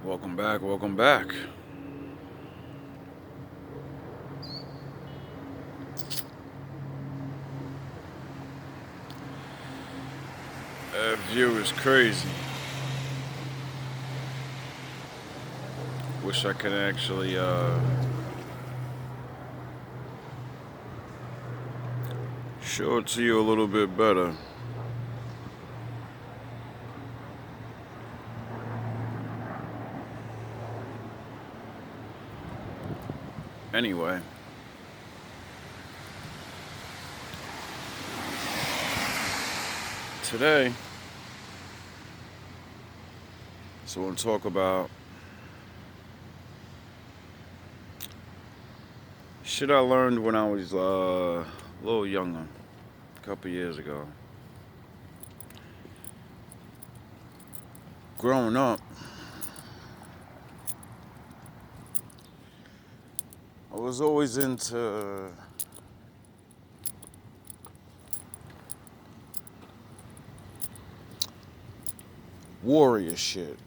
Welcome back, welcome back. That view is crazy. Wish I could actually show it to you a little bit better. Anyway, today, so we'll talk about shit I learned when I was a little younger, a couple years ago. Growing up, I was always into warrior shit.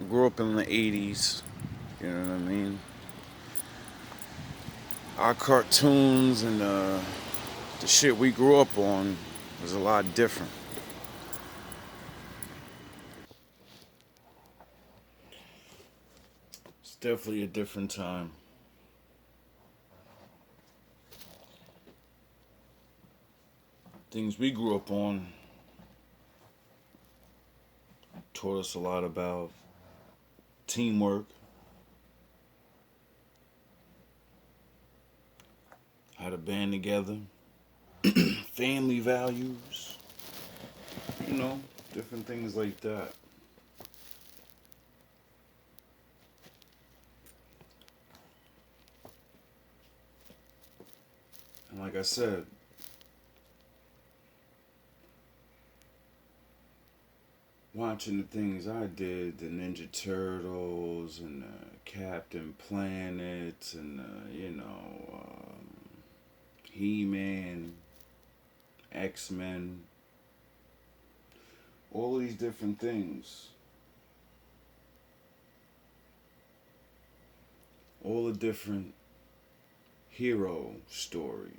I grew up in the 80s, you know what I mean? Our cartoons and the shit we grew up on was a lot different. It's definitely a different time. Things we grew up on taught us a lot about teamwork, how to band together, family values, you know, different things like that. And like I said, watching the things I did, the Ninja Turtles and Captain Planet and, He Man, X Men, all of these different things, all the different hero stories.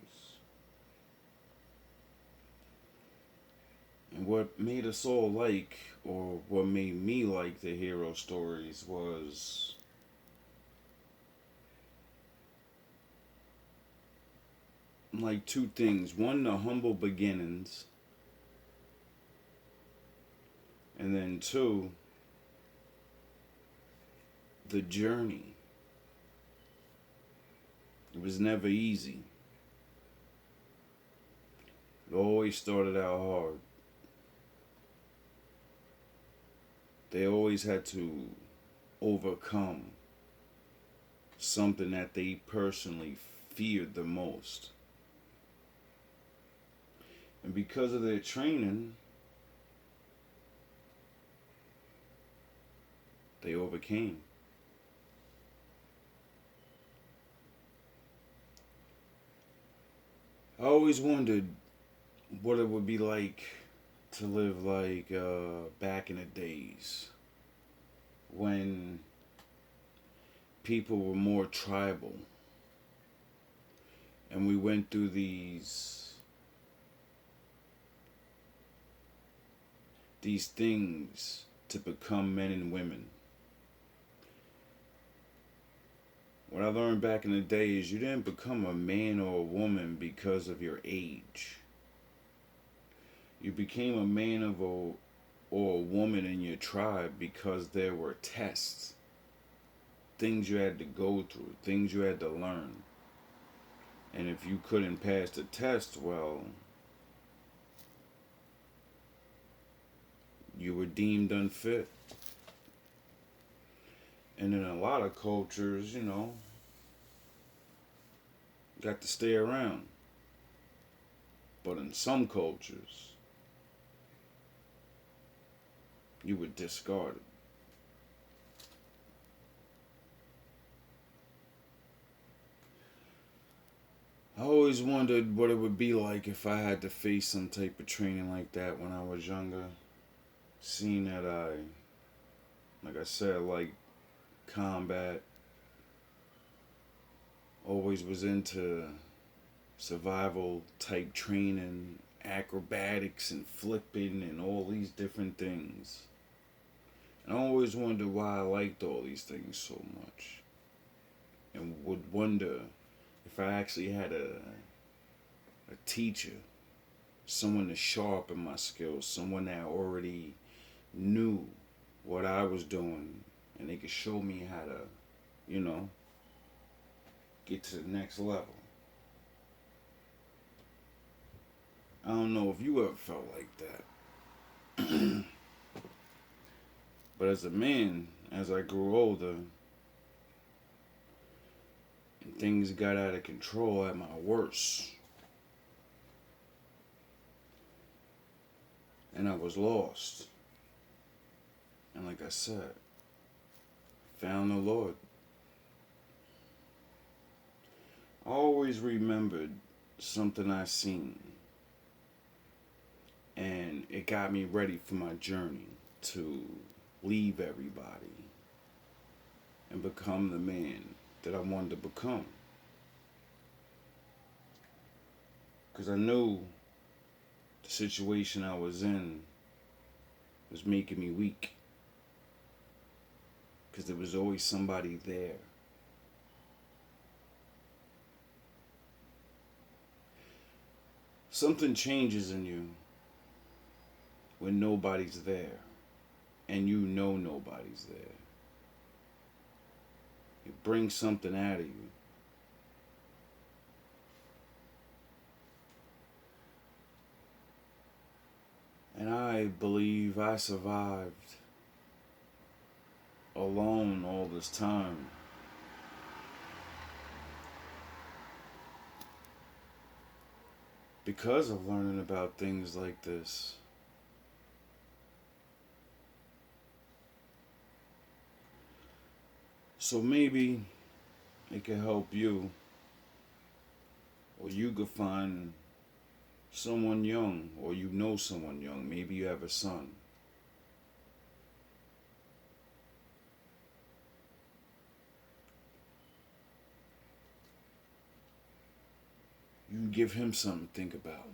And what made us all like, or what made me like the hero stories was like two things. One, the humble beginnings, and then two, the journey. It was never easy. It always started out hard. They always had to overcome something that they personally feared the most. And because of their training, they overcame. I always wondered what it would be like to live like back in the days when people were more tribal and we went through these things to become men and women. What I learned back in the day is you didn't become a man or a woman because of your age. You became a man or a woman in your tribe because there were tests, things you had to go through, things you had to learn. And if you couldn't pass the test, well, you were deemed unfit. And in a lot of cultures, got to stay around. But in some cultures, you were discarded. I always wondered what it would be like if I had to face some type of training like that when I was younger. Seeing that I Like I said, like combat, always was into survival type training, acrobatics and flipping and all these different things. And I always wondered why I liked all these things so much. And would wonder if I actually had a teacher, someone to sharpen my skills, someone that already knew what I was doing and they could show me how to, you know, get to the next level. I don't know if you ever felt like that. But as a man, as I grew older and things got out of control at my worst, and I was lost. And like I said, found the Lord. I always remembered something I seen, and it got me ready for my journey to leave everybody and become the man that I wanted to become. Because I knew the situation I was in was making me weak. Because there was always somebody there. Something changes in you when nobody's there. And you know nobody's there. It brings something out of you. And I believe I survived alone all this time. Because of learning about things like this. So maybe it can help you, or you could find someone young, or you know someone young. Maybe you have a son. You can give him something to think about.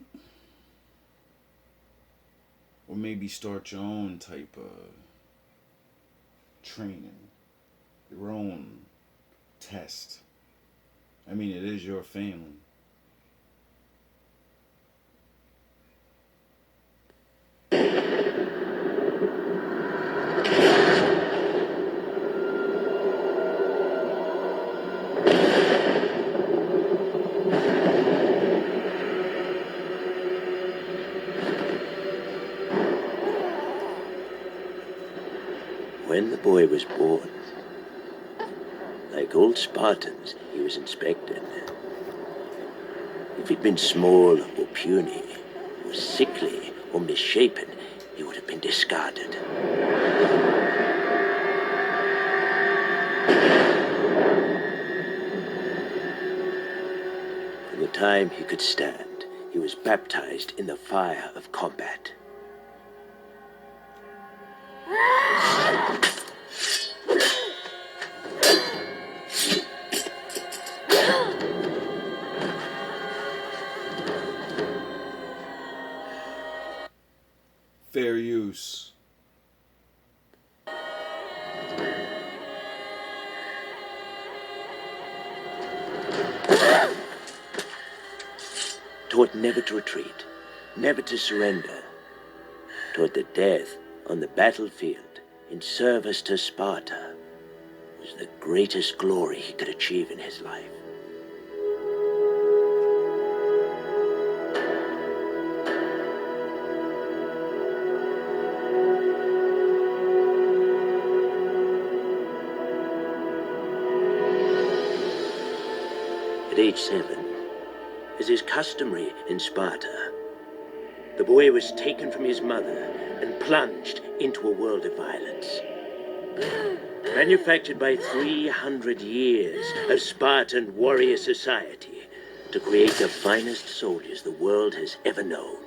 Or maybe start your own type of training, your own test. I mean, it is your family. When the boy was born, like old Spartans, he was inspected. If he'd been small or puny, or sickly or misshapen, he would have been discarded. From the time he could stand, he was baptized in the fire of combat. Fair use. Taught never to retreat, never to surrender. Taught that death on the battlefield in service to Sparta was the greatest glory he could achieve in his life. At age 7, as is customary in Sparta, the boy was taken from his mother and plunged into a world of violence. Manufactured by 300 years of Spartan warrior society to create the finest soldiers the world has ever known.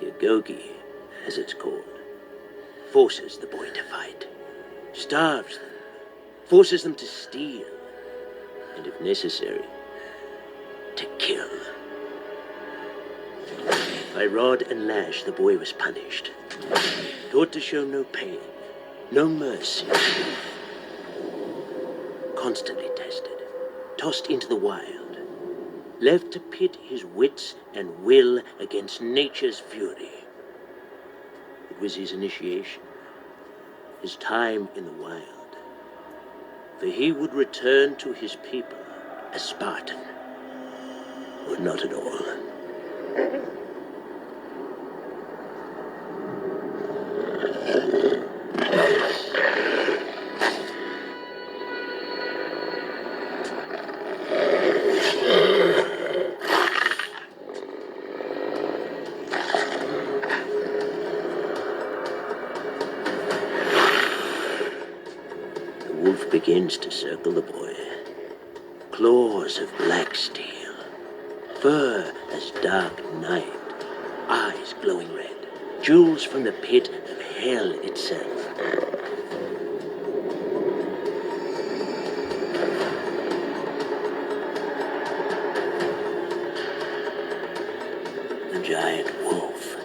The Agoge, as it's called, forces the boy to fight. starves them, forces them to steal, and if necessary, to kill. By rod and lash, the boy was punished, taught to show no pain, no mercy, constantly tested, tossed into the wild, left to pit his wits and will against nature's fury. It was his initiation, his time in the wild, for he would return to his people a Spartan, or not at all. The wolf begins to circle the boy. Claws of black steel, fur as dark night, eyes glowing red, jewels from the pit of hell itself. The giant wolf,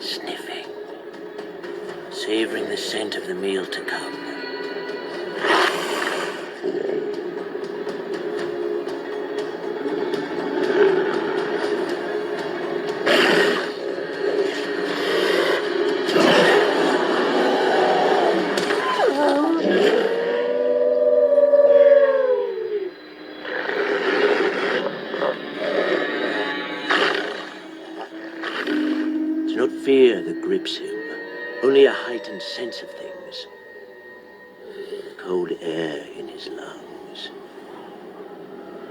sniffing, savoring the scent of the meal to come. It's not fear that grips him, only a heightened sense of things. The cold air in his lungs.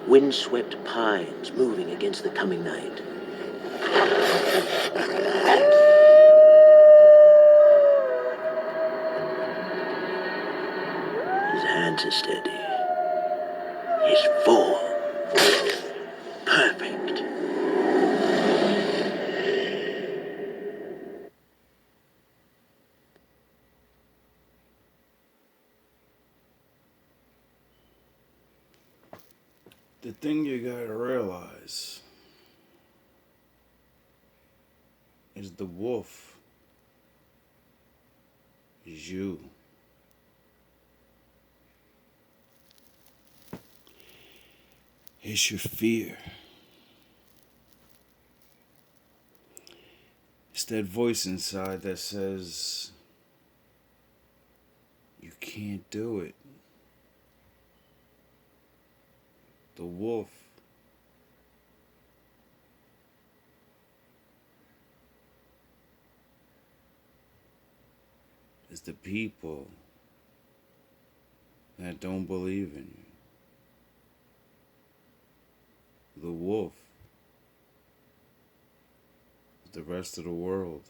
Wind-swept pines moving against the coming night. His hands are steady. His form perfect. The thing you gotta realize is the wolf is you. It's your fear. It's that voice inside that says, you can't do it. The wolf is the people that don't believe in you. The wolf is the rest of the world.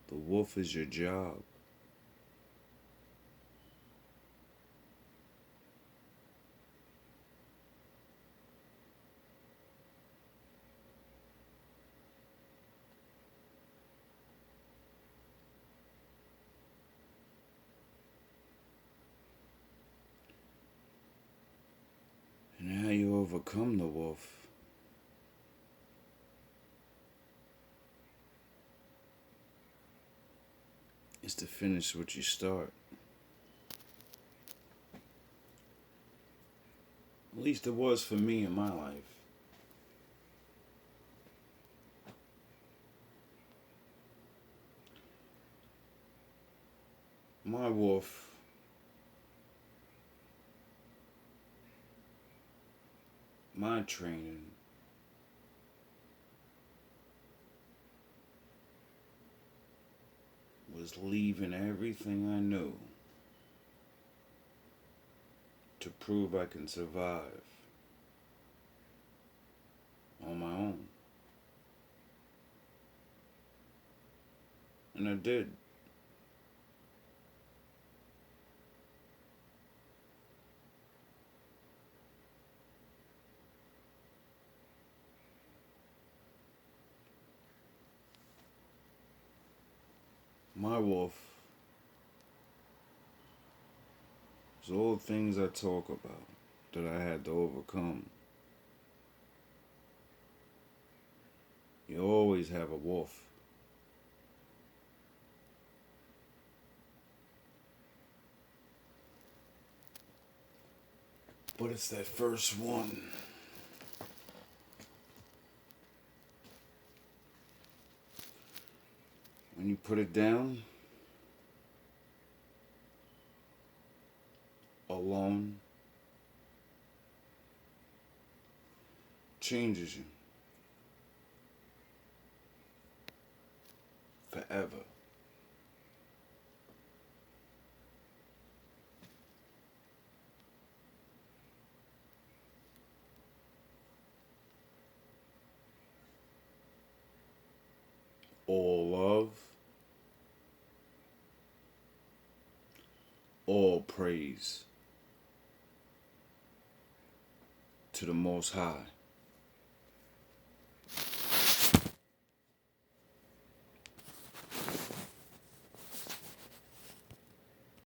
The wolf is your job. And how you overcome the wolf is to finish what you start. At least it was for me in my life. My wolf my training was leaving everything I knew to prove I can survive on my own. And I did. My wolf obstacles, all the things I talk about that I had to overcome. You always have a wolf. But it's that first one. When you put it down, alone, changes you forever. All love, all praise to the Most High.